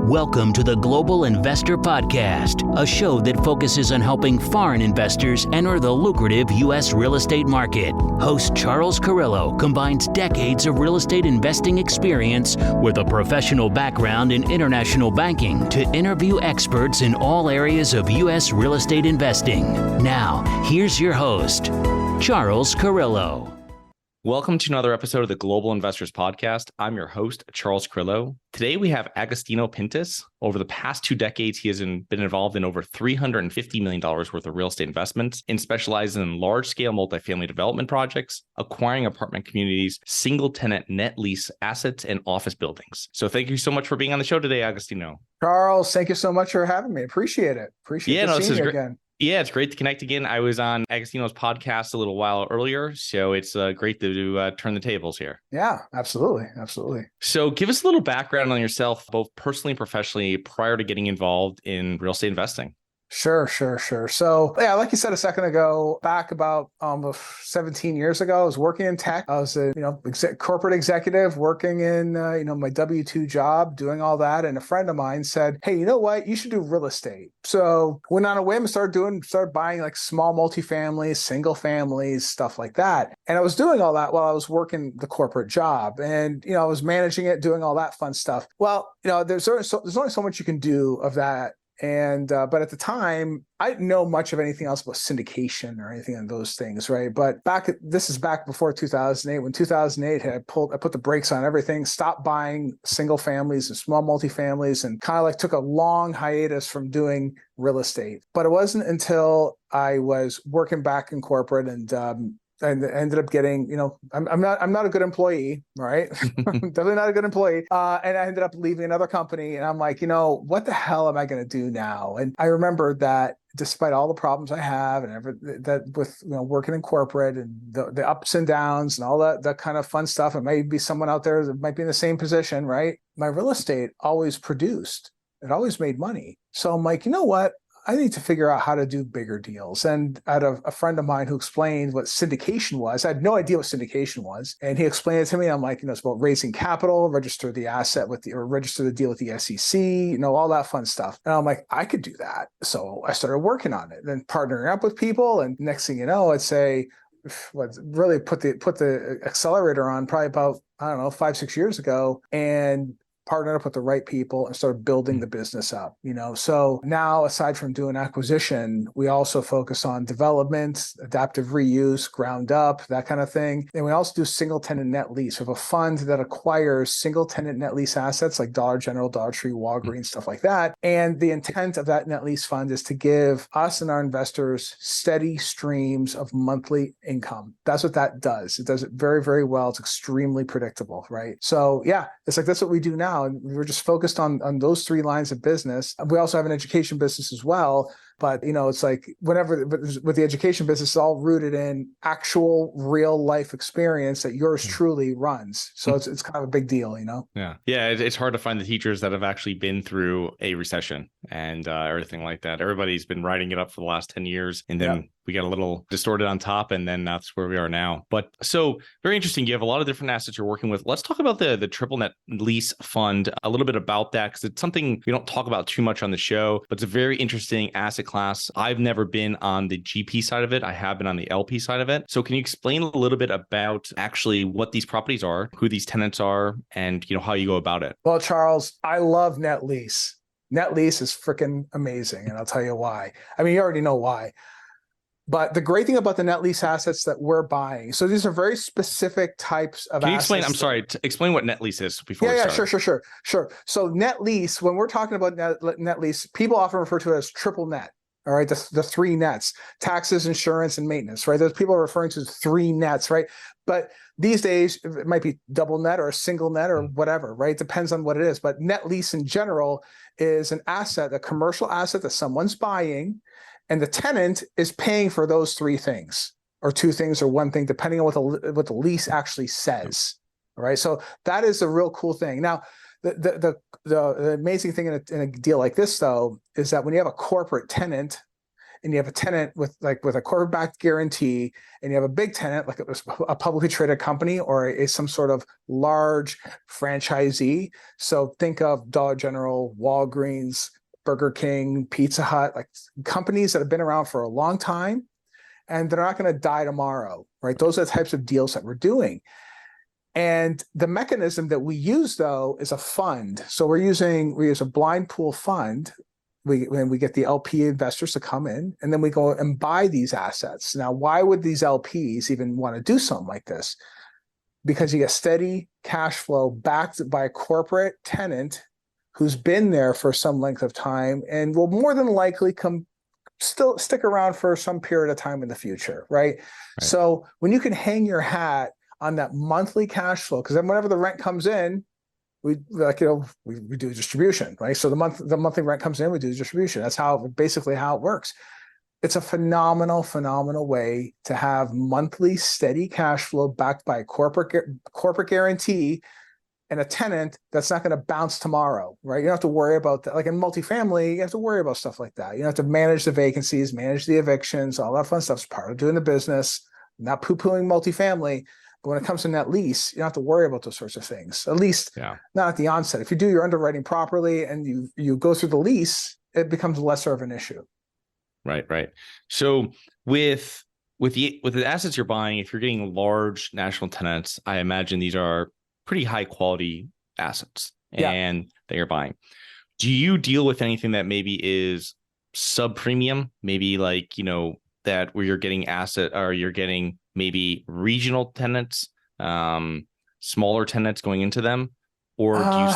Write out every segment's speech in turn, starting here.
Welcome to the Global Investor Podcast, a show that focuses on helping foreign investors enter the lucrative U.S. real estate market. Host Charles Carillo combines decades of real estate investing experience with a professional background in international banking to interview experts in all areas of U.S. real estate investing. Now, here's your host, Charles Carillo. Welcome to another episode of the Global Investors Podcast. I'm your host, Charles Carillo. Today, we have Agostino Pintus. Over the past 2 decades, he has been involved in over $350 million worth of real estate investments and specializes in large-scale multifamily development projects, acquiring apartment communities, single-tenant net lease assets, and office buildings. So thank you so much for being on the show today, Agostino. Charles, thank you so much for having me. Appreciate it. Seeing you again. Yeah, it's great to connect again. I was on Agostino's podcast a little while earlier, so it's great to turn the tables here. Yeah, absolutely. Absolutely. So give us a little background on yourself, both personally and professionally, prior to getting involved in real estate investing. Sure. So yeah, like you said a second ago, back about 17 years ago, I was working in tech. I was a corporate executive working in my W-2 job, doing all that. And a friend of mine said, "Hey, you know what? You should do real estate." So went on a whim and started buying like small multifamilies, single families, stuff like that. And I was doing all that while I was working the corporate job, and I was managing it, doing all that fun stuff. Well, there's only so much you can do of that. And but at the time, I didn't know much of anything else about syndication or anything of those things, right? But this is back before 2008. When 2008 I put the brakes on everything, stopped buying single families and small multifamilies, and kind of like took a long hiatus from doing real estate. But it wasn't until I was working back in corporate and ended up getting, I'm not a good employee, right? Definitely not a good employee. And I ended up leaving another company, and I'm like, what the hell am I going to do now? And I remember that despite all the problems I have and that with working in corporate and the ups and downs and all that kind of fun stuff, it may be someone out there that might be in the same position, right? My real estate always produced. It always made money. So I'm like, you know what? I need to figure out how to do bigger deals. And I had a friend of mine who explained what syndication was. I had no idea what syndication was. And he explained it to me. I'm like, it's about raising capital, register the asset register the deal with the SEC, all that fun stuff. And I'm like, I could do that. So I started working on it, then partnering up with people. And next thing you know, I'd say, really put the accelerator on probably about, 5-6 years ago, and partnered up with the right people and started building the business up, So now, aside from doing acquisition, we also focus on development, adaptive reuse, ground up, that kind of thing. And we also do single tenant net lease. We have a fund that acquires single tenant net lease assets like Dollar General, Dollar Tree, Walgreens, stuff like that. And the intent of that net lease fund is to give us and our investors steady streams of monthly income. That's what that does. It does it very, very well. It's extremely predictable, right? So yeah, it's like, that's what we do now. And we're just focused on those 3 lines of business. We also have an education business as well. But, it's like whenever with the education business, it's all rooted in actual real life experience that yours truly runs. So it's kind of a big deal, Yeah. It's hard to find the teachers that have actually been through a recession and everything like that. Everybody's been writing it up for the last 10 years. And then we got a little distorted on top, and then that's where we are now. But so very interesting. You have a lot of different assets you're working with. Let's talk about the triple net lease fund, a little bit about that, because it's something we don't talk about too much on the show, but it's a very interesting asset class. I've never been on the GP side of it. I have been on the LP side of it. So can you explain a little bit about actually what these properties are, who these tenants are, and how you go about it? Well, Charles, I love net lease. Net lease is freaking amazing, and I'll tell you why. I mean, you already know why. But the great thing about the net lease assets that we're buying, so these are very specific types of assets. Can you explain? I'm sorry, explain what net lease is before we start. Sure. So net lease, when we're talking about net lease, people often refer to it as triple net. All right, the 3 nets: taxes, insurance, and maintenance. Right, those people are referring to 3 nets. Right, but these days it might be double net or a single net or whatever. Right, depends on what it is. But net lease in general is an asset, a commercial asset that someone's buying, and the tenant is paying for those 3 things, or 2 things, or 1 thing, depending on what the lease actually says. All right, so that is a real cool thing. Now, the amazing thing in a deal like this, though, is that when you have a corporate tenant, and you have a tenant with a corporate backed guarantee, and you have a big tenant like a publicly traded company or some sort of large franchisee. So think of Dollar General, Walgreens, Burger King, Pizza Hut, like companies that have been around for a long time and they're not going to die tomorrow, right? Those are the types of deals that we're doing. And the mechanism that we use, though, is a fund. So we use a blind pool fund. When we get the LP investors to come in, and then we go and buy these assets. Now, why would these LPs even want to do something like this? Because you get steady cash flow backed by a corporate tenant who's been there for some length of time and will more than likely still stick around for some period of time in the future, right? So when you can hang your hat on that monthly cash flow, because then whenever the rent comes in, we do a distribution, right? So the monthly rent comes in, we do the distribution. That's basically how it works. It's a phenomenal way to have monthly steady cash flow backed by a corporate guarantee and a tenant that's not going to bounce tomorrow, right? You don't have to worry about that. Like in multifamily, you have to worry about stuff like that. You don't have to manage the vacancies, manage the evictions, all that fun stuff's part of doing the business. Not poo-pooing multifamily, but when it comes to net lease, you don't have to worry about those sorts of things, at least not at the onset. If you do your underwriting properly and you go through the lease, it becomes lesser of an issue. Right. So with the assets you're buying, if you're getting large national tenants, I imagine these are pretty high quality assets and that you're buying. Do you deal with anything that maybe is sub premium, maybe like, that where you're getting you're getting maybe regional tenants, smaller tenants going into them, or do you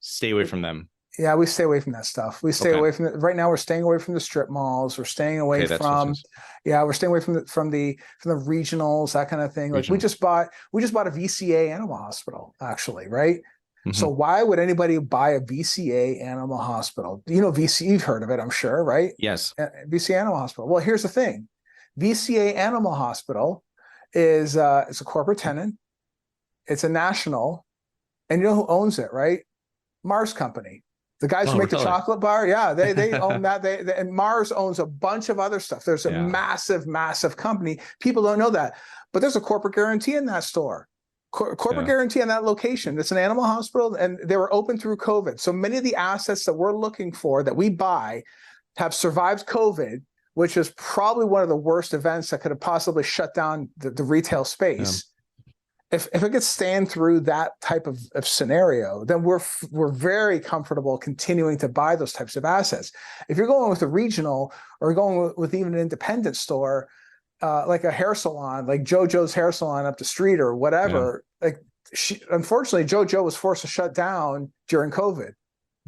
stay away from them? Yeah, we stay away from that stuff. We stay away from it. Right now, we're staying away from the strip malls. We're staying away from the regionals, that kind of thing. Like we just bought a VCA animal hospital, actually, right? Mm-hmm. So why would anybody buy a VCA animal hospital? You've heard of it, I'm sure, right? Yes. VCA animal hospital. Well, here's the thing. VCA Animal Hospital is it's a corporate tenant. It's a national. And you know who owns it, right? Mars Company. The guys who make the chocolate bar, they own that. And Mars owns a bunch of other stuff. There's a massive company. People don't know that. But there's a corporate guarantee in that store. Corporate guarantee on that location. It's an animal hospital, and they were open through COVID. So many of the assets that we're looking for that we buy have survived COVID, which is probably one of the worst events that could have possibly shut down the retail space. If it could stand through that type of scenario, then we're very comfortable continuing to buy those types of assets. If you're going with a regional or going with even an independent store, like a hair salon, like JoJo's hair salon up the street or whatever, unfortunately, JoJo was forced to shut down during COVID.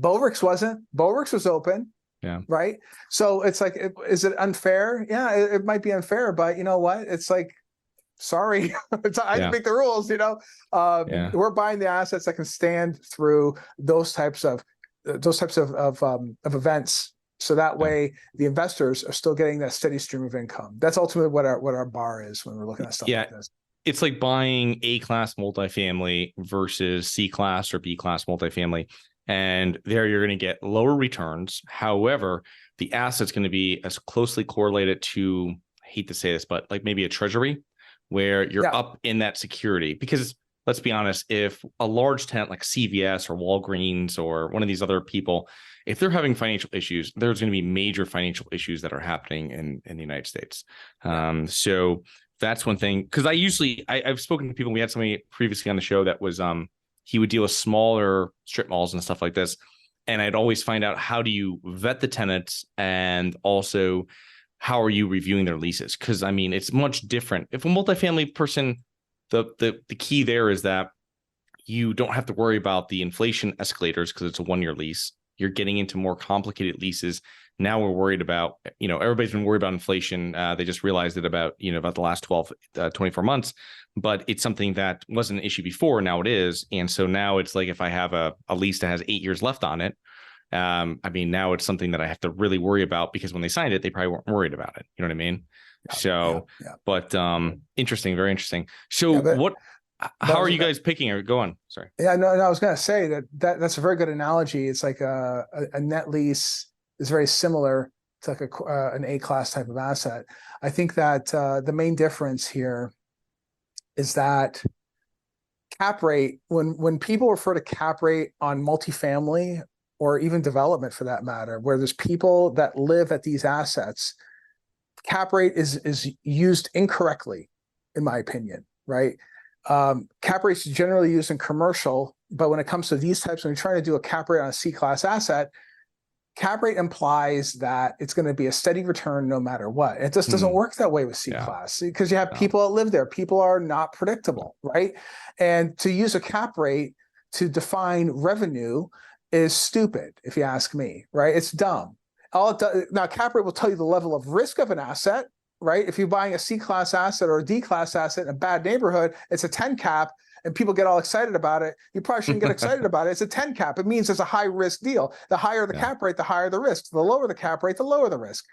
Bovrix wasn't. Bovrix was open. Yeah. Right. So it's like, is it unfair? Yeah, it might be unfair, but you know what? It's like, sorry, I didn't make the rules. We're buying the assets that can stand through those types of events. So that way, the investors are still getting that steady stream of income. That's ultimately what our bar is when we're looking at stuff like this. It's like buying A-class multifamily versus C-class or B-class multifamily. And there you're going to get lower returns. However, the asset's going to be as closely correlated to, I hate to say this, but like maybe a treasury where you're up in that security. Because let's be honest, if a large tenant like CVS or Walgreens or one of these other people, if they're having financial issues, there's going to be major financial issues that are happening in the United States. So that's one thing. Because I've spoken to people. We had somebody previously on the show that was he would deal with smaller strip malls and stuff like this. And I'd always find out, how do you vet the tenants, and also how are you reviewing their leases? Because I mean, it's much different. If a multifamily person, the key there is that you don't have to worry about the inflation escalators because it's a 1-year lease. You're getting into more complicated leases. Now we're worried about, everybody's been worried about inflation. They just realized it about the last 24 months, but it's something that wasn't an issue before. Now it is. And so now it's like, if I have a lease that has 8 years left on it, now it's something that I have to really worry about, because when they signed it, they probably weren't worried about it. You know what I mean? But interesting, very interesting. So how are you guys picking, or go on? Sorry. Yeah, no, I was going to say that's a very good analogy. It's like a net lease is very similar It's like an A-class type of asset. I think that the main difference here is that cap rate, when people refer to cap rate on multifamily or even development for that matter, where there's people that live at these assets, cap rate is used incorrectly, in my opinion, right? Cap rates is generally used in commercial, but when it comes to these types, when you're trying to do a cap rate on a C-class asset, cap rate implies that it's going to be a steady return no matter what. It just doesn't work that way with C-class because you have people that live there. People are not predictable, right? And to use a cap rate to define revenue is stupid, if you ask me, right? It's dumb. All it does, now, cap rate will tell you the level of risk of an asset, right? If you're buying a C-class asset or a D-class asset in a bad neighborhood, it's a 10 cap, and people get all excited about it. You probably shouldn't get excited about it. It's a 10 cap. It means it's a high risk deal. The higher the cap rate, the higher the risk. The lower the cap rate, the lower the risk.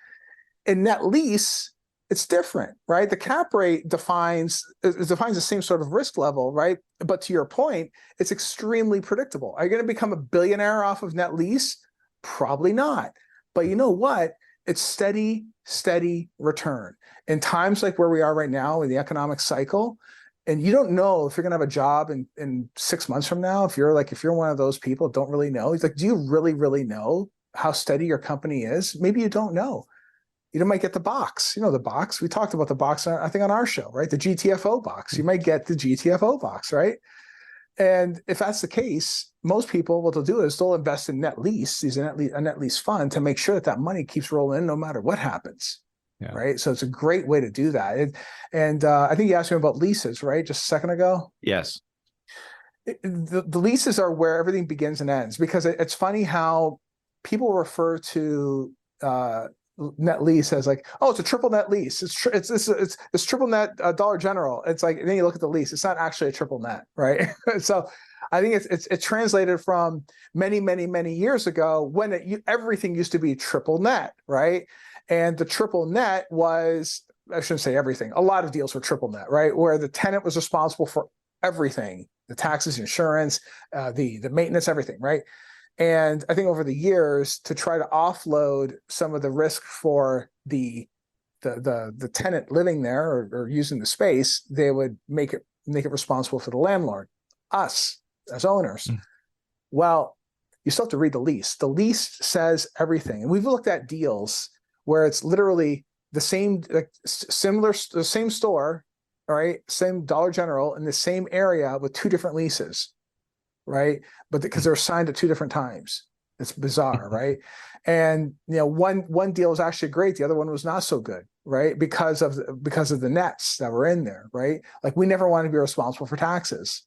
In net lease, it's different, right? The cap rate defines the same sort of risk level, right? But to your point, it's extremely predictable. Are you going to become a billionaire off of net lease? Probably not. But you know what? It's steady return. In times like where we are right now in the economic cycle, and you don't know if you're going to have a job in 6 months from now, if you're one of those people that don't really know, it's like, do you really know how steady your company is? Maybe you don't know. You might get the box. You know, the box, we talked about the box, I think on our show, right? The GTFO box. You might get the GTFO box, right? And if that's the case, most people, what they'll do is they'll invest in net lease, a net lease fund to make sure that money keeps rolling in no matter what happens. Yeah. Right. So it's a great way to do that. And I think you asked me about leases, right? Just a second ago. Yes. The leases are where everything begins and ends, because it's funny how people refer to net lease as like, oh, it's a triple net lease. It's triple net Dollar General. It's like, and then you look at the lease, it's not actually a triple net, right? So I think it's translated from many years ago when everything used to be triple net, right? And the triple net was, I shouldn't say everything, a lot of deals were triple net, right? Where the tenant was responsible for everything, the taxes, insurance, the maintenance, everything, right? And I think over the years, to try to offload some of the risk for the tenant living there or using the space, they would make it responsible for the landlord, us as owners. Well, you still have to read the lease. The lease says everything. And we've looked at deals where it's literally the same, the same store, right? Same Dollar General in the same area with two different leases, right? But because they're signed at two different times. It's bizarre, right? And one deal was actually great, the other one was not so good, right? Because of the nets that were in there, right? Like, we never want to be responsible for taxes.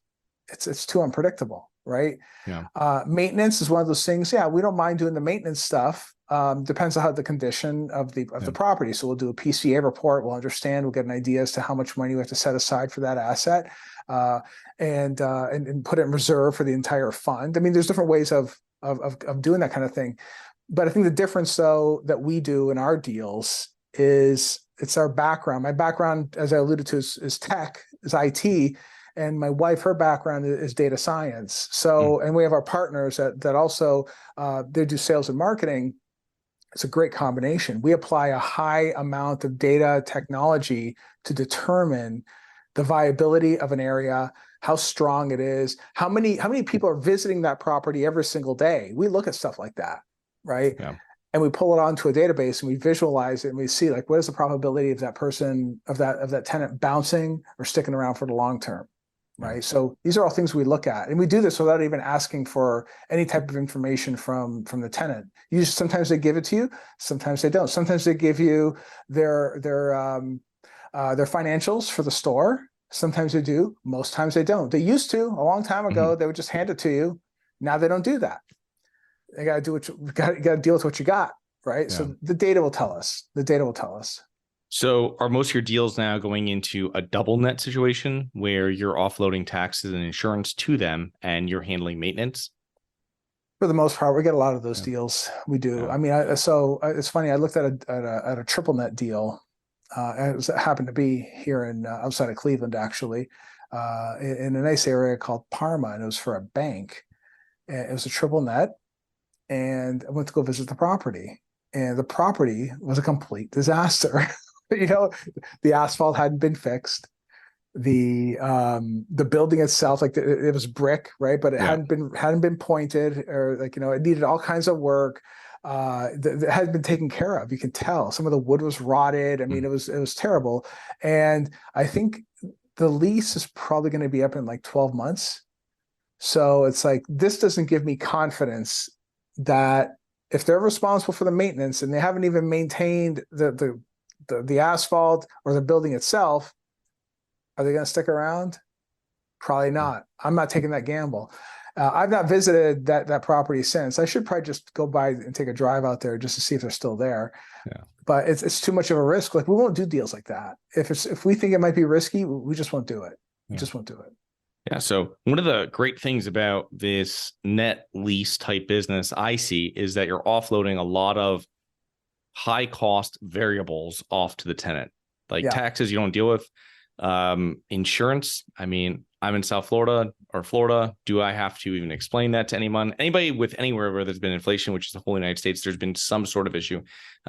It's too unpredictable, right? Yeah. Maintenance is one of those things. Yeah, we don't mind doing the maintenance stuff. Depends on how the condition of the property. So we'll do a PCA report. We'll understand. We'll get an idea as to how much money we have to set aside for that asset, and put it in reserve for the entire fund. I mean, there's different ways of doing that kind of thing. But I think the difference, though, that we do in our deals is it's our background. My background, as I alluded to, is tech, is IT. And my wife, her background is data science. So, and we have our partners that also, they do sales and marketing. It's a great combination. We apply a high amount of data technology to determine the viability of an area, how strong it is, how many people are visiting that property every single day. We look at stuff like that, right? Yeah. And we pull it onto a database and we visualize it and we see, like, what is the probability of that person, of that tenant bouncing or sticking around for the long term. Right. So these are all things we look at, and we do this without even asking for any type of information from the tenant. Sometimes they give it to you, sometimes they don't. Sometimes they give you their financials for the store. Sometimes they do. Most times they don't. They used to a long time ago. They would just hand it to you. Now they don't do that. They got to do you got to deal with what you got. Right. Yeah. So the data will tell us. So are most of your deals now going into a double net situation where you're offloading taxes and insurance to them and you're handling maintenance? For the most part, we get a lot of those deals. We do. Yeah. I mean, so it's funny. I looked at a triple net deal. It happened to be here in outside of Cleveland, actually, in a nice area called Parma, and it was for a bank. And it was a triple net, and I went to go visit the property. and the property was a complete disaster. The asphalt hadn't been fixed. The building itself, like it was brick, right? But it hadn't been pointed, or it needed all kinds of work. That had been taken care of. You can tell some of the wood was rotted. I mean, it was terrible. And I think the lease is probably going to be up in like 12 months. So it's like, this doesn't give me confidence that if they're responsible for the maintenance and they haven't even maintained the asphalt or the building itself, are they going to stick around? Probably not. I'm not taking that gamble. I've not visited that property since. I should probably just go by and take a drive out there just to see if they're still there. Yeah. But it's too much of a risk. Like, we won't do deals like that. If we think it might be risky, we just won't do it. We just won't do it. Yeah. So one of the great things about this net lease type business I see is that you're offloading a lot of high cost variables off to the tenant, like taxes you don't deal with, insurance. I mean, I'm in South Florida or Florida. Do I have to even explain that to anyone? Anybody with anywhere where there's been inflation, which is the whole United States, there's been some sort of issue.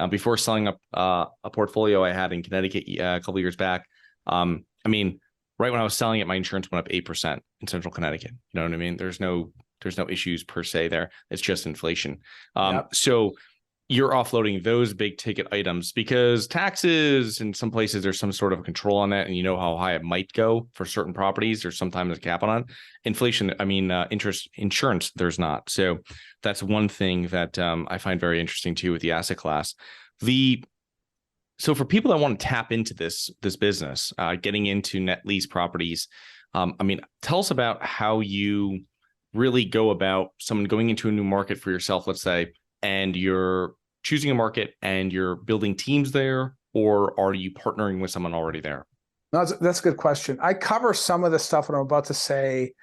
Before selling up a portfolio I had in Connecticut a couple of years back, I mean, right when I was selling it, my insurance went up 8% in Central Connecticut. You know what I mean? There's no issues per se there. It's just inflation. So you're offloading those big ticket items because taxes in some places, there's some sort of control on that. And you know how high it might go for certain properties. There's sometimes a cap on it. Inflation, interest, insurance, there's not. So that's one thing that I find very interesting too with the asset class. So for people that want to tap into this business, getting into net lease properties, tell us about how you really go about someone going into a new market for yourself, let's say, and you're choosing a market and you're building teams there, or are you partnering with someone already there? No, that's a good question. I cover some of the stuff what I'm about to say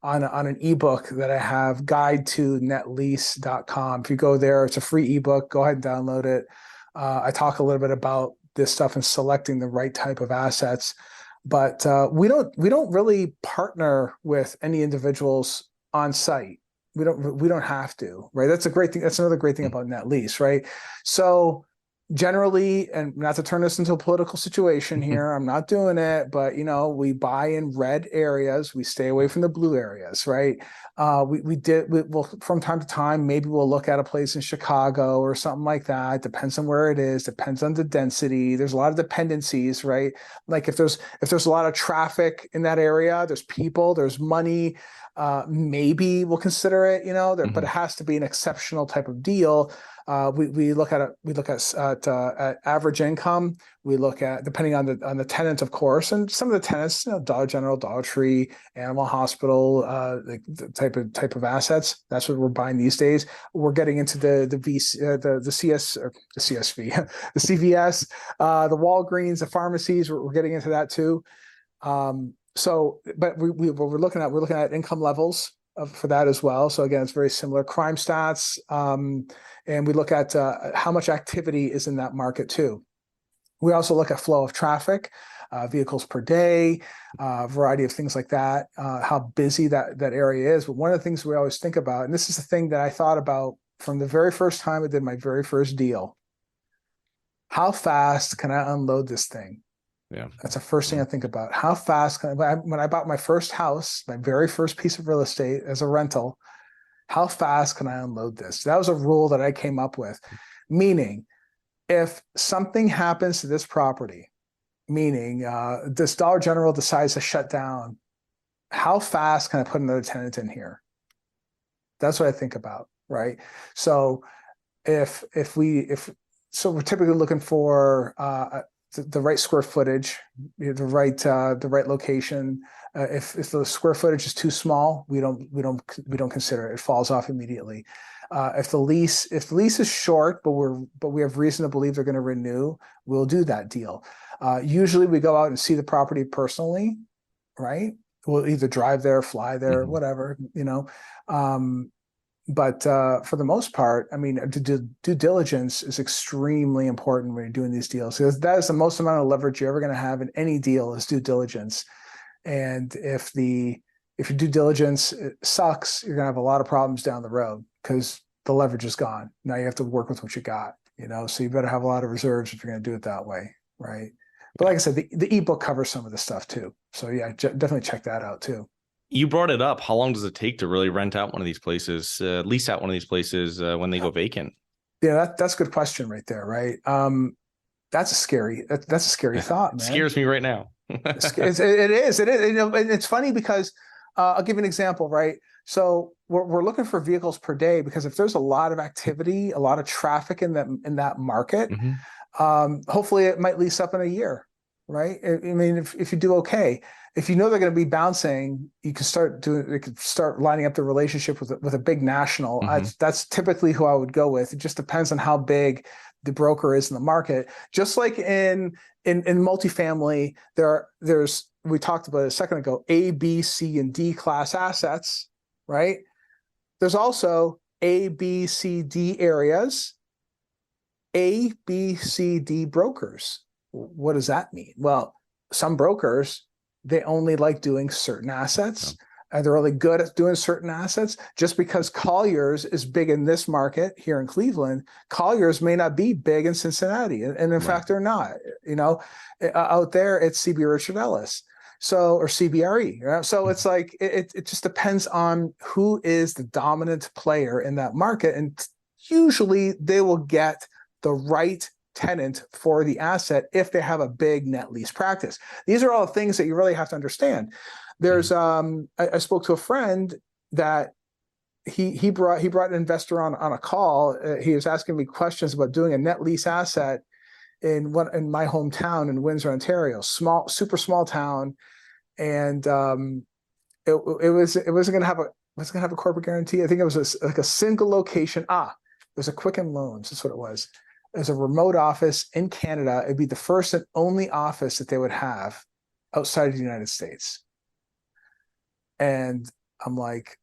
on an ebook that I have, GI226.com. If you go there, it's a free ebook. Go ahead and download it. I talk a little bit about this stuff and selecting the right type of assets, but we don't really partner with any individuals on site. We don't have to, right? That's a great thing. That's another great thing about net lease, right? So generally, and not to turn this into a political situation here, I'm not doing it, but we buy in red areas, we stay away from the blue areas, right? We'll from time to time, maybe we'll look at a place in Chicago or something like that. Depends on where it is, depends on the density. There's a lot of dependencies, right? Like if there's a lot of traffic in that area, there's people, there's money, maybe we'll consider it, but it has to be an exceptional type of deal. We look at average income. We look at, depending on the tenant, of course, and some of the tenants, Dollar General, Dollar Tree, Animal Hospital, the type of assets. That's what we're buying these days. We're getting into the CSV, the CVS, the Walgreens, the pharmacies. We're getting into that too. But we're looking at income levels for that as well. So again, it's very similar. Crime stats, and we look at how much activity is in that market too. We also look at flow of traffic, vehicles per day, a variety of things like that, how busy that area is. But one of the things we always think about, and this is the thing that I thought about from the very first time I did my very first deal, how fast can I unload this thing? Yeah, that's the first thing I think about. How fast can when I bought my first house, my very first piece of real estate as a rental, how fast can I unload this? That was a rule that I came up with, meaning if something happens to this property, meaning this Dollar General decides to shut down, how fast can I put another tenant in here? That's what I think about, right? So if we're typically looking for the right square footage, the right location. If the square footage is too small, we don't consider it. It falls off immediately. If the lease is short, but we have reason to believe they're going to renew, we'll do that deal. Usually we go out and see the property personally, right? We'll either drive there, fly there, whatever, But for the most part, due diligence is extremely important when you're doing these deals. So that is the most amount of leverage you're ever going to have in any deal is due diligence. And if your due diligence sucks, you're going to have a lot of problems down the road because the leverage is gone. Now you have to work with what you got. so you better have a lot of reserves if you're going to do it that way. Right. But like I said, the ebook covers some of the stuff too. So yeah, definitely check that out too. You brought it up. How long does it take to really rent out one of these places, lease out one of these places when they go vacant? Yeah, that's a good question right there. Right. That's a scary thought, man. Scares me right now. It is. And it's funny because I'll give you an example, right? So we're looking for vehicles per day because if there's a lot of activity, a lot of traffic in that market, hopefully it might lease up in a year, right? I mean, if you do okay, if you know they're going to be bouncing, you can start lining up the relationship with a big national. That's typically who I would go with. It just depends on how big the broker is in the market. Just like in multifamily, there's we talked about it a second ago, A, B, C, and D class assets, right? There's also A, B, C, D areas, A, B, C, D brokers. What does that mean? Well, some brokers, they only like doing certain assets. They're really good at doing certain assets. Just because Colliers is big in this market here in Cleveland, Colliers may not be big in Cincinnati. And in fact, they're not. Out there, it's CB Richard Ellis. Or CBRE. Right? So it's like, it just depends on who is the dominant player in that market. And usually they will get the right tenant for the asset if they have a big net lease practice. These are all things that you really have to understand. There's I spoke to a friend that he brought an investor on a call. He was asking me questions about doing a net lease asset in my hometown in Windsor, Ontario, super small town, and it wasn't going to have a corporate guarantee. I think it was like a single location. It was a Quicken Loans. That's what it was. It was a remote office in Canada. It'd be the first and only office that they would have outside of the United States. And I'm like,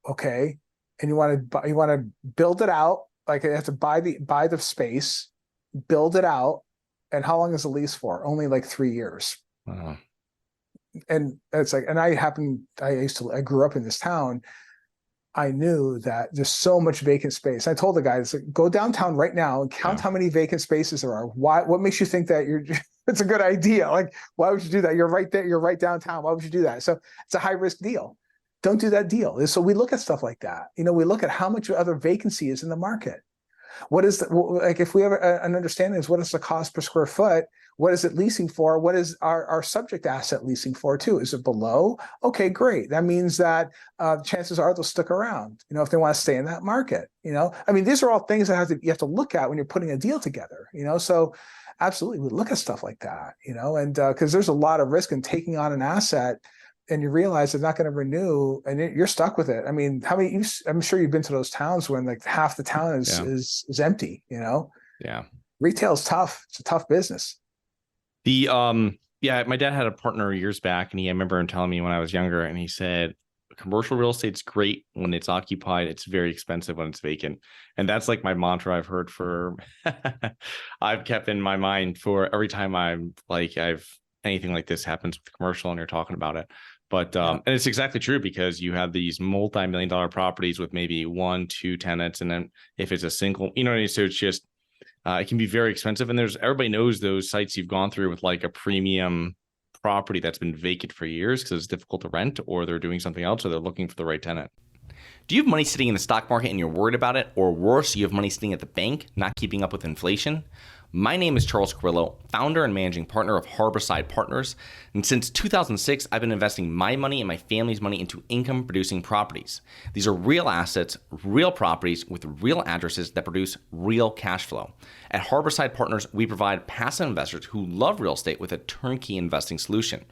okay. And you want to build it out, like you have to buy the space, build it out. And how long is the lease for? Only like 3 years. Wow. And it's like, and I grew up in this town. I knew that there's so much vacant space. I told the guys, like, go downtown right now and count how many vacant spaces there are. What makes you think that it's a good idea? Like, why would you do that? You're right there. You're right downtown. Why would you do that? So it's a high risk deal. Don't do that deal. So we look at stuff like that. We look at how much other vacancy is in the market. What is if we have an understanding is what is the cost per square foot? What is it leasing for? What is our subject asset leasing for too? Is it below? Okay, great. That means that chances are they'll stick around, if they want to stay in that market, I mean, these are all things that you have to look at when you're putting a deal together, so absolutely we look at stuff like that, and because there's a lot of risk in taking on an asset and you realize they're not going to renew and you're stuck with it. I mean, I'm sure you've been to those towns when like half the town is empty, Yeah. Retail is tough. It's a tough business. My dad had a partner years back, and I remember him telling me when I was younger, and he said, commercial real estate's great when it's occupied. It's very expensive when it's vacant. And that's like my mantra I've heard I've kept in my mind for every time anything like this happens with commercial and you're talking about it. But, and it's exactly true because you have these multi-million-dollar properties with maybe 1-2 tenants. And then if it's a single, so it's just, it can be very expensive. And everybody knows those sites you've gone through with like a premium property that's been vacant for years because it's difficult to rent, or they're doing something else, or they're looking for the right tenant. Do you have money sitting in the stock market and you're worried about it? Or worse, you have money sitting at the bank, not keeping up with inflation? My name is Charles Carillo, founder and managing partner of Harborside Partners. And since 2006, I've been investing my money and my family's money into income-producing properties. These are real assets, real properties with real addresses that produce real cash flow. At Harborside Partners, we provide passive investors who love real estate with a turnkey investing solution.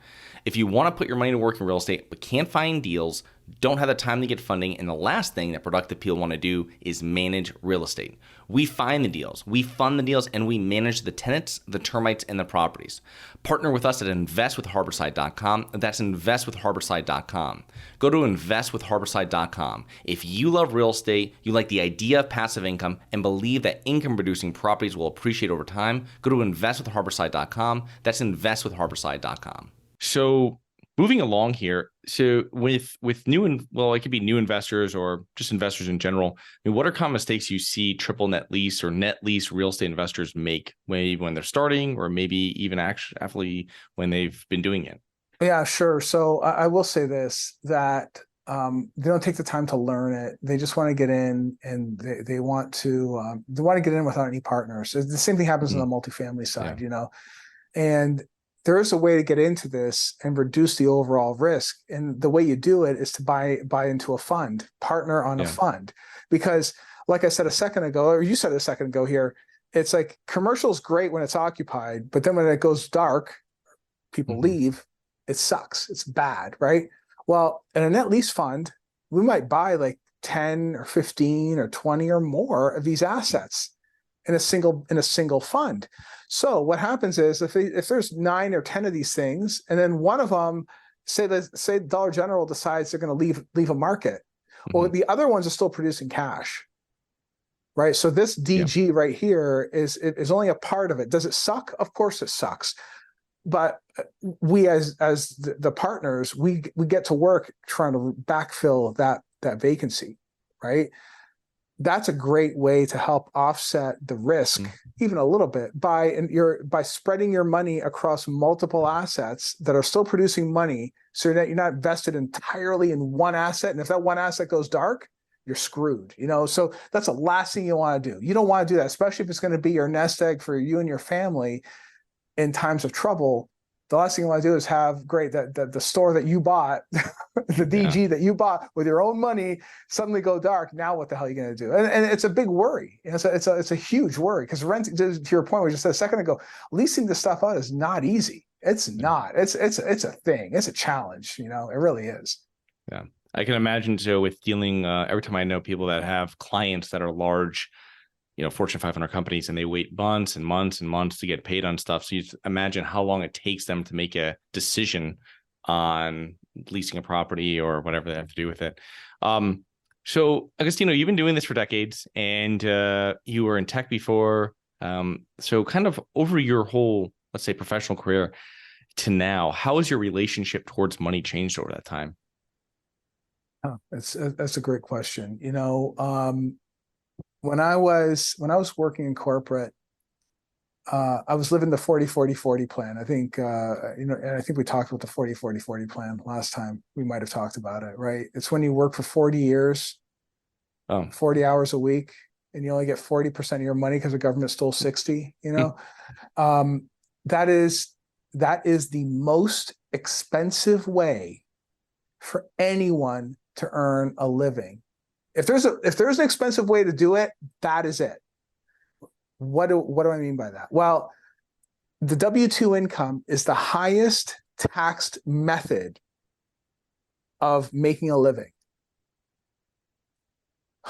If you want to put your money to work in real estate but can't find deals, don't have the time to get funding, and the last thing that productive people want to do is manage real estate. We find the deals, we fund the deals, and we manage the tenants, the termites, and the properties. Partner with us at investwithharborside.com. That's investwithharborside.com. Go to investwithharborside.com. If you love real estate, you like the idea of passive income, and believe that income-producing properties will appreciate over time, go to investwithharborside.com. That's investwithharborside.com. So Moving along here, so with new and well, it could be new investors or just investors in general. I mean, what are common mistakes you see triple net lease or net lease real estate investors make maybe when they're starting, or maybe even actually when they've been doing it? Yeah, sure. So I will say this, that they don't take the time to learn it. They just want to get in, and they want to get in without any partners. The same thing happens on the multifamily side, and there is a way to get into this and reduce the overall risk. And the way you do it is to buy into a fund, partner on a fund. Because like I said a second ago, or you said a second ago here, it's like commercial is great when it's occupied, but then when it goes dark, people leave, it sucks. It's bad, right? Well, in a net lease fund, we might buy like 10 or 15 or 20 or more of these assets in a single fund. So what happens is if there's 9 or 10 of these things, and then one of them, say Dollar General decides they're going to leave a market, well, the other ones are still producing cash, right? So this DG right here is only a part of it. Does it suck? Of course it sucks. But we as the partners, we get to work trying to backfill that vacancy, right? That's a great way to help offset the risk even a little bit by spreading your money across multiple assets that are still producing money, so that you're not invested entirely in one asset. And if that one asset goes dark, you're screwed, So that's the last thing you want to do. You don't want to do that, especially if it's going to be your nest egg for you and your family in times of trouble. The last thing you want to do is have the store that you bought, the DG that you bought with your own money, suddenly go dark. Now what the hell are you going to do? And it's a big worry. It's a huge worry, because renting, to your point, we just said a second ago, leasing this stuff out is not easy. It's not. It's a thing. It's a challenge. It really is. Yeah, I can imagine. So with dealing, every time I know people that have clients that are large, Fortune 500 companies, and they wait months and months and months to get paid on stuff. So you imagine how long it takes them to make a decision on leasing a property or whatever they have to do with it. So Agostino, you've been doing this for decades, and you were in tech before. So kind of over your whole, let's say, professional career to now, how has your relationship towards money changed over that time? Oh, that's a great question. When I was working in corporate, I was living the 40-40-40 plan. I think, and I think we talked about the 40-40-40 plan last time. We might have talked about it, right? It's when you work for 40 years, 40 hours a week, and you only get 40% of your money because the government stole 60, that is the most expensive way for anyone to earn a living. If there's an expensive way to do it, that is it. What do I mean by that? Well, the W-2 income is the highest taxed method of making a living.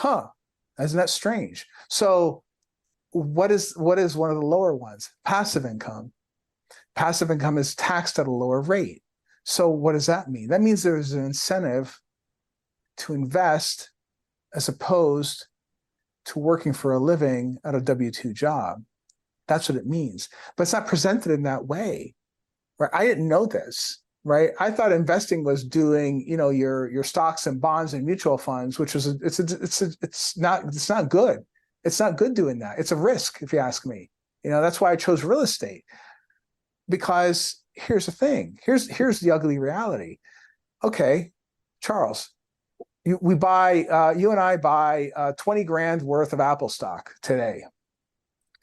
Isn't that strange? So what is one of the lower ones? Passive income. Passive income is taxed at a lower rate. So what does that mean? That means there's an incentive to invest as opposed to working for a living at a W-2 job. That's what it means. But it's not presented in that way, right? I didn't know this, right? I thought investing was doing, your stocks and bonds and mutual funds, which was it's not good. It's not good doing that. It's a risk, if you ask me. That's why I chose real estate. Because here's the thing. Here's the ugly reality. Okay, Charles, you and I buy 20 grand worth of Apple stock today.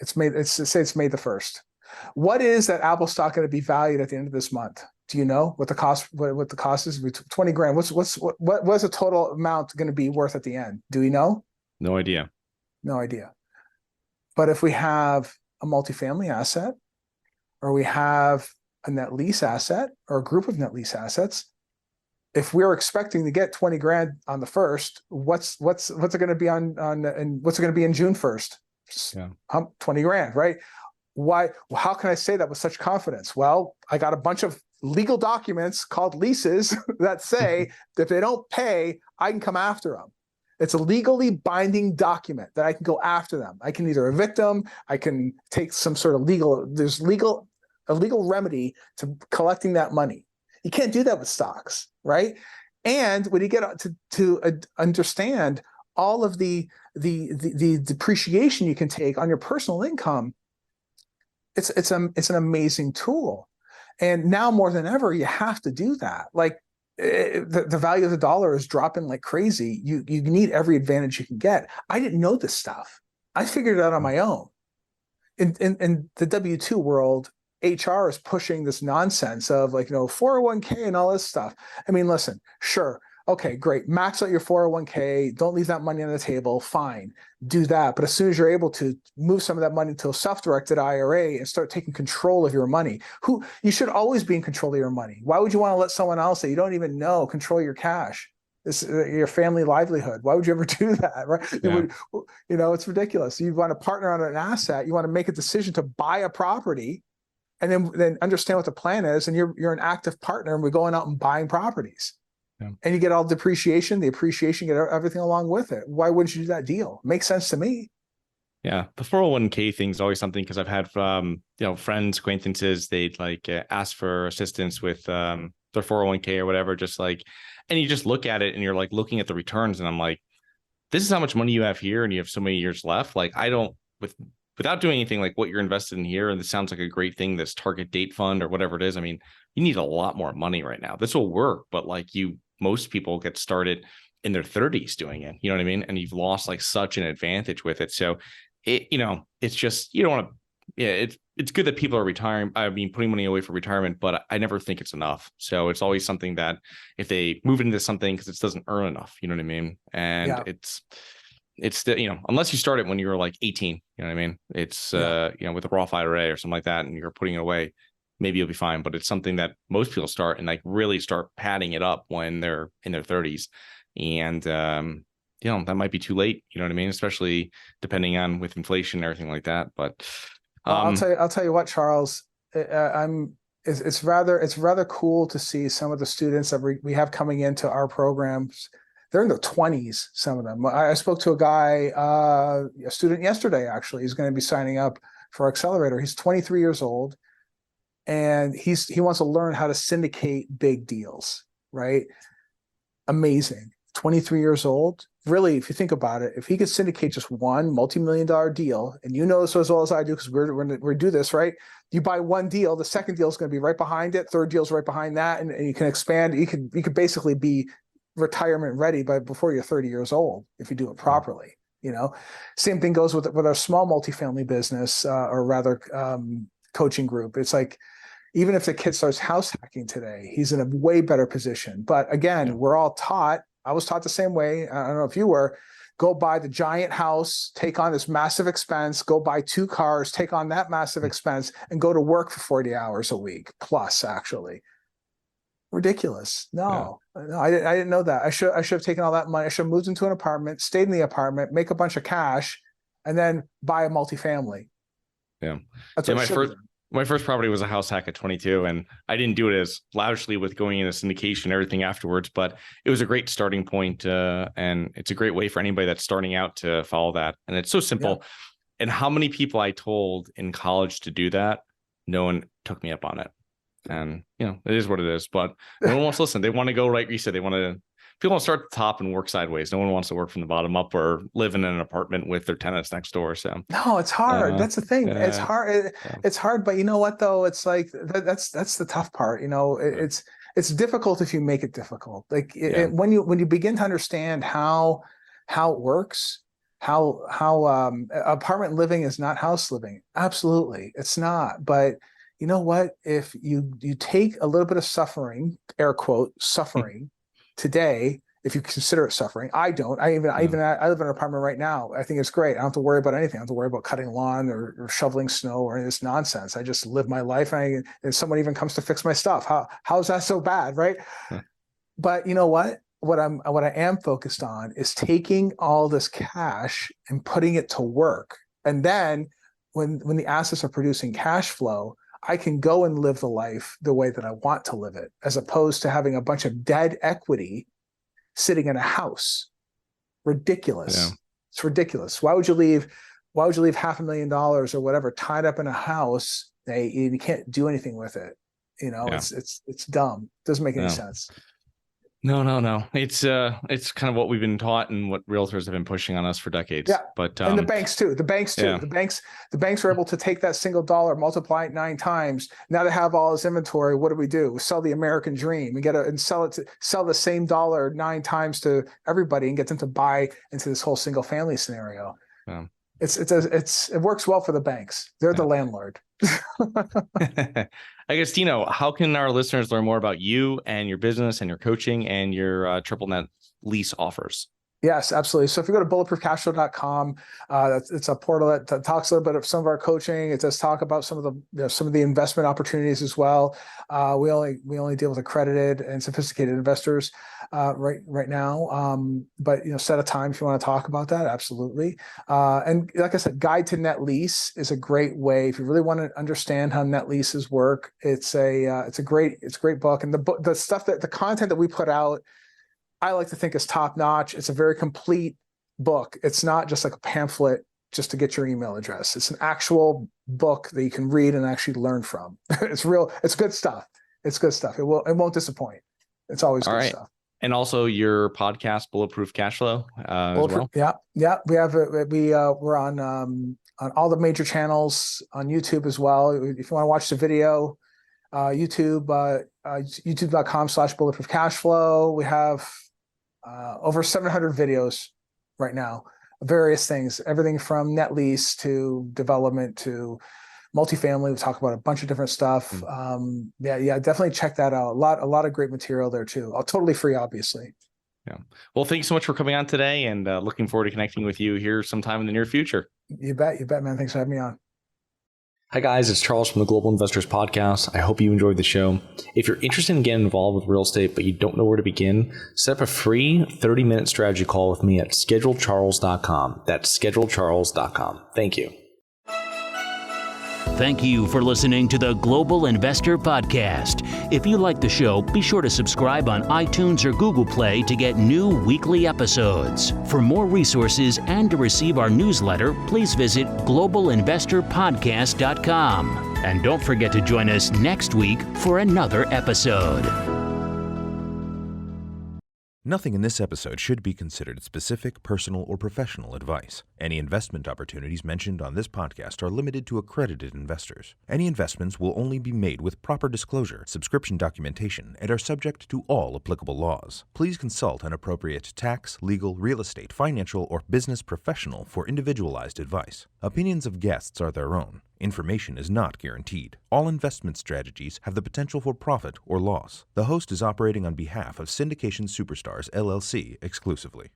Say it's May the 1st. What is that Apple stock going to be valued at the end of this month? Do you know what the cost is? 20 grand. What's the total amount going to be worth at the end? Do we know? No idea. No idea. But if we have a multifamily asset, or we have a net lease asset, or a group of net lease assets, if we're expecting to get 20 grand on the 1st, what's it going to be and what's it going to be in June 1st? 20 grand, right? Why? How can I say that with such confidence? Well, I got a bunch of legal documents called leases that say that if they don't pay, I can come after them. It's a legally binding document that I can go after them. I can either evict them, I can take some sort of a legal remedy to collecting that money. You can't do that with stocks, right? And when you get to understand all of the depreciation you can take on your personal income, it's an amazing tool. And now more than ever, you have to do that. Like the value of the dollar is dropping like crazy. You need every advantage you can get. I didn't know this stuff. I figured it out on my own. In the W-2 world, HR is pushing this nonsense of 401k and all this stuff. I mean, listen, sure. Okay, great. Max out your 401k. Don't leave that money on the table. Fine. Do that. But as soon as you're able to move some of that money to a self-directed IRA and start taking control of your money, you should always be in control of your money. Why would you want to let someone else that you don't even know control your cash? This your family livelihood. Why would you ever do that? Right? Yeah. It's ridiculous. You want to partner on an asset. You want to make a decision to buy a property, and then understand what the plan is. And you're an active partner, and we're going out and buying properties. Yeah. And you get all depreciation, the appreciation, get everything along with it. Why wouldn't you do that deal? Makes sense to me. Yeah, the 401k thing is always something, because I've had friends, acquaintances, they'd ask for assistance with their 401k or whatever, and you just look at it and you're looking at the returns, and I'm like, this is how much money you have here and you have so many years left. Without doing anything like what you're invested in here, and this sounds like a great thing, this target date fund or whatever it is. I mean, you need a lot more money right now. This will work, but most people get started in their 30s doing it. You know what I mean? And you've lost such an advantage with it. So it's just, you don't want to, it's good that people are retiring. I mean, putting money away for retirement, but I never think it's enough. So it's always something that if they move into something, because it doesn't earn enough, you know what I mean? And it's still, unless you start it when you were 18, you know what I mean? It's, with a Roth IRA or something like that, and you're putting it away, maybe you'll be fine. But it's something that most people start and really start padding it up when they're in their 30s. And, that might be too late, you know what I mean? Especially depending on with inflation and everything like that. But I'll tell you what, Charles, it's rather cool to see some of the students that we have coming into our programs. They're in their 20s, some of them. I spoke to a guy, a student yesterday, actually. He's going to be signing up for Accelerator. He's 23 years old, and he wants to learn how to syndicate big deals, right? Amazing. 23 years old. Really, if you think about it, if he could syndicate just one multi-million-dollar deal, and you know this as well as I do, because we do this, right? You buy one deal, the second deal is going to be right behind it, third deal is right behind that, and you can expand. You could basically be retirement ready before you're 30 years old if you do it properly. Same thing goes with our small multifamily business, or rather coaching group. It's even if the kid starts house hacking today, he's in a way better position. But again, we're all taught. I was taught the same way. I don't know if you were. Go buy the giant house, take on this massive expense, go buy 2 cars, take on that massive expense, and go to work for 40 hours a week plus, actually. Ridiculous. No, I didn't know that. I should have taken all that money. I should have moved into an apartment, stayed in the apartment, make a bunch of cash, and then buy a multifamily. Yeah. That's what my first property was a house hack at 22, and I didn't do it as lavishly with going into syndication and everything afterwards, but it was a great starting point, and it's a great way for anybody that's starting out to follow that. And it's so simple. Yeah. And how many people I told in college to do that, no one took me up on it. And, it is what it is, but no one wants to listen. They want to go, like you said, people want to start at the top and work sideways. No one wants to work from the bottom up or live in an apartment with their tenants next door. So no, it's hard. That's the thing. It's hard. It's hard, but you know what though? It's that's the tough part. It's difficult if you make it difficult. When you begin to understand how it works, how apartment living is not house living. Absolutely, it's not. But you know what? If you take a little bit of suffering, air quote, suffering today, if you consider it suffering, I don't. I live in an apartment right now. I think it's great. I don't have to worry about anything. I don't have to worry about cutting lawn or shoveling snow or any of this nonsense. I just live my life, and someone even comes to fix my stuff. How is that so bad, right? But you know what? What I am focused on is taking all this cash and putting it to work, and then when the assets are producing cash flow, I can go and live the life the way that I want to live it, as opposed to having a bunch of dead equity sitting in a house. Ridiculous. Yeah. It's ridiculous. Why would you leave $500,000 or whatever tied up in a house that you can't do anything with it? Yeah. It's dumb. Doesn't make any No. sense. No. It's kind of what we've been taught and what realtors have been pushing on us for decades. Yeah. But And the banks too. Yeah. The banks are able to take that single dollar, multiply it 9 times. Now they have all this inventory. What do? We sell the American dream and sell the same dollar 9 times to everybody and get them to buy into this whole single family scenario. Yeah. It works well for the banks. They're the landlord. Agostino, how can our listeners learn more about you and your business and your coaching and your triple net lease offers? Yes, absolutely. So if you go to bulletproofcashflow.com, it's a portal that talks a little bit of some of our coaching. It does talk about some of the investment opportunities as well. We only deal with accredited and sophisticated investors right now. But set a time if you want to talk about that. Absolutely. And like I said, Guide to Net Lease is a great way if you really want to understand how net leases work. It's a great book, and the content that we put out, I like to think is top notch. It's a very complete book. It's not just like a pamphlet just to get your email address. It's an actual book that you can read and actually learn from. It's good stuff. It's good stuff. It won't disappoint. It's always good stuff. And also your podcast, Bulletproof Cashflow, as well. Yeah. We're on all the major channels on YouTube as well. If you want to watch the video, youtube.com/bulletproofcashflow. We have over 700 videos right now, various things, everything from net lease to development to multifamily. We talk about a bunch of different stuff. Definitely check that out. A lot of great material there too. Totally free, obviously. Yeah. Well, thank you so much for coming on today, and looking forward to connecting with you here sometime in the near future. You bet, man. Thanks for having me on. Hi guys, it's Charles from the Global Investors Podcast. I hope you enjoyed the show. If you're interested in getting involved with real estate, but you don't know where to begin, set up a free 30-minute strategy call with me at schedulecharles.com. That's schedulecharles.com. Thank you. Thank you for listening to the Global Investor Podcast. If you like the show, be sure to subscribe on iTunes or Google Play to get new weekly episodes. For more resources and to receive our newsletter, please visit globalinvestorpodcast.com. And don't forget to join us next week for another episode. Nothing in this episode should be considered specific, personal, or professional advice. Any investment opportunities mentioned on this podcast are limited to accredited investors. Any investments will only be made with proper disclosure, subscription documentation, and are subject to all applicable laws. Please consult an appropriate tax, legal, real estate, financial, or business professional for individualized advice. Opinions of guests are their own. Information is not guaranteed. All investment strategies have the potential for profit or loss. The host is operating on behalf of Syndication Superstars, LLC exclusively.